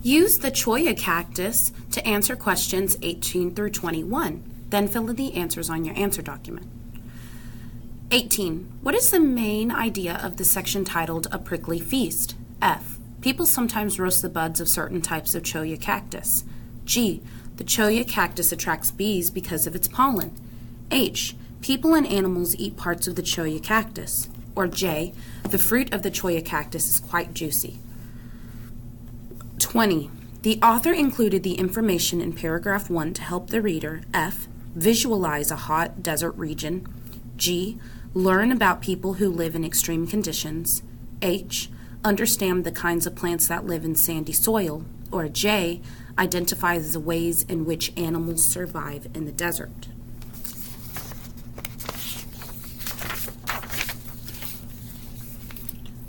Use the Cholla cactus to answer questions 18 through 21. Then fill in the answers on your answer document. 18. What is the main idea of the section titled A Prickly Feast? F. People sometimes roast the buds of certain types of Cholla cactus. G. The Cholla cactus attracts bees because of its pollen. H. People and animals eat parts of the Cholla cactus. Or J. The fruit of the Cholla cactus is quite juicy. 20. The author included the information in paragraph 1 to help the reader. F. Visualize a hot desert region. G. Learn about people who live in extreme conditions. H. Understand the kinds of plants that live in sandy soil. Or J. Identify the ways in which animals survive in the desert.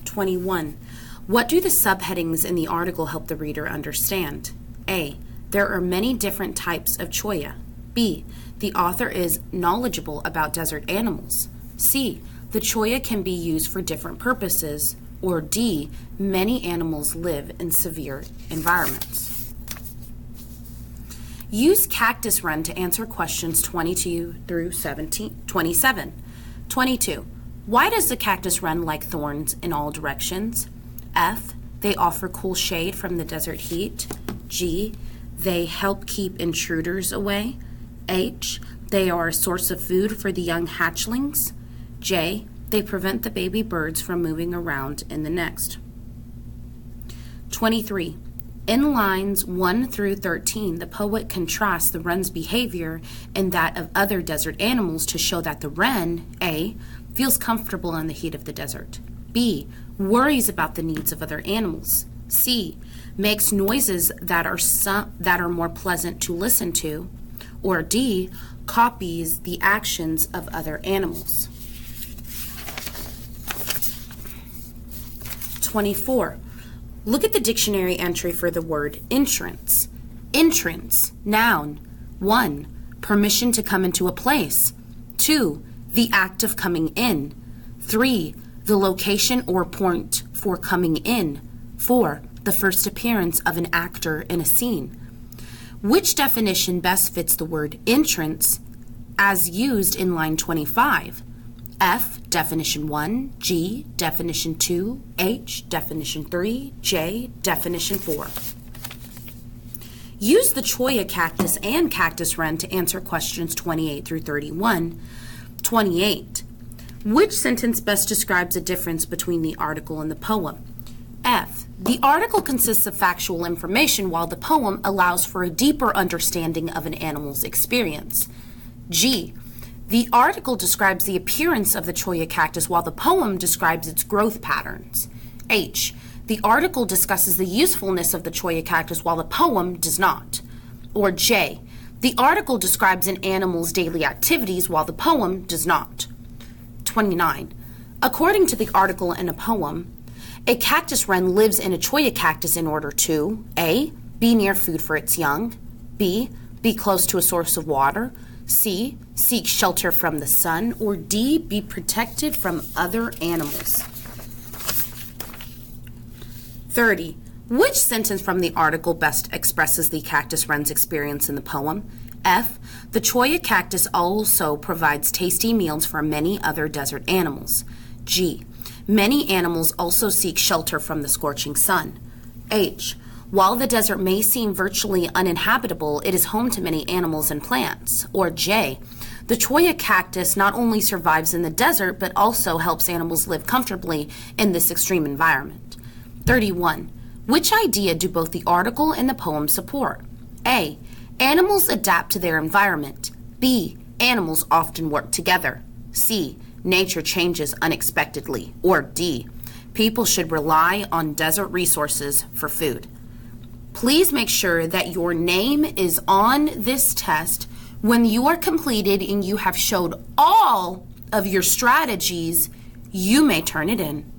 (21) What do the subheadings in the article help the reader understand? A. There are many different types of Cholla. B. The author is knowledgeable about desert animals. C. The Cholla can be used for different purposes. Or D. Many animals live in severe environments. Use Cactus Run to answer questions 22 through 27. 22. Why does the cactus run like thorns in all directions? F. They offer cool shade from the desert heat. G. They help keep intruders away. H. They are a source of food for the young hatchlings. J. They prevent the baby birds from moving around in the nest. 23. In lines 1 through 13, the poet contrasts the wren's behavior and that of other desert animals to show that the wren, A, feels comfortable in the heat of the desert. B, worries about the needs of other animals. C, makes noises that are more pleasant to listen to. Or D, copies the actions of other animals. 24. Look at the dictionary entry for the word entrance. Entrance, noun. 1. Permission to come into a place. 2. The act of coming in. 3. The location or point for coming in. 4. The first appearance of an actor in a scene. Which definition best fits the word entrance as used in line 25? F, definition 1, G, definition 2, H, definition 3, J, definition 4. Use the Cholla cactus and cactus wren to answer questions 28 through 31. 28. Which sentence best describes the difference between the article and the poem? F. The article consists of factual information while the poem allows for a deeper understanding of an animal's experience. G. The article describes the appearance of the Cholla cactus while the poem describes its growth patterns. H. The article discusses the usefulness of the Cholla cactus while the poem does not. Or J. The article describes an animal's daily activities while the poem does not. 29. According to the article and a poem, a cactus wren lives in a Cholla cactus in order to A. Be near food for its young. B. Be close to a source of water. C. Seek shelter from the sun. Or D. Be protected from other animals. 30. Which sentence from the article best expresses the cactus wren's experience in the poem? F. The Cholla cactus also provides tasty meals for many other desert animals. G. Many animals also seek shelter from the scorching sun. H. While the desert may seem virtually uninhabitable, it is home to many animals and plants. Or J. The Cholla cactus not only survives in the desert, but also helps animals live comfortably in this extreme environment. 31. Which idea do both the article and the poem support? A. Animals adapt to their environment. B. Animals often work together. C. Nature changes unexpectedly. Or D. People should rely on desert resources for food. Please make sure that your name is on this test when you are completed and you have showed all of your strategies. You may turn it in.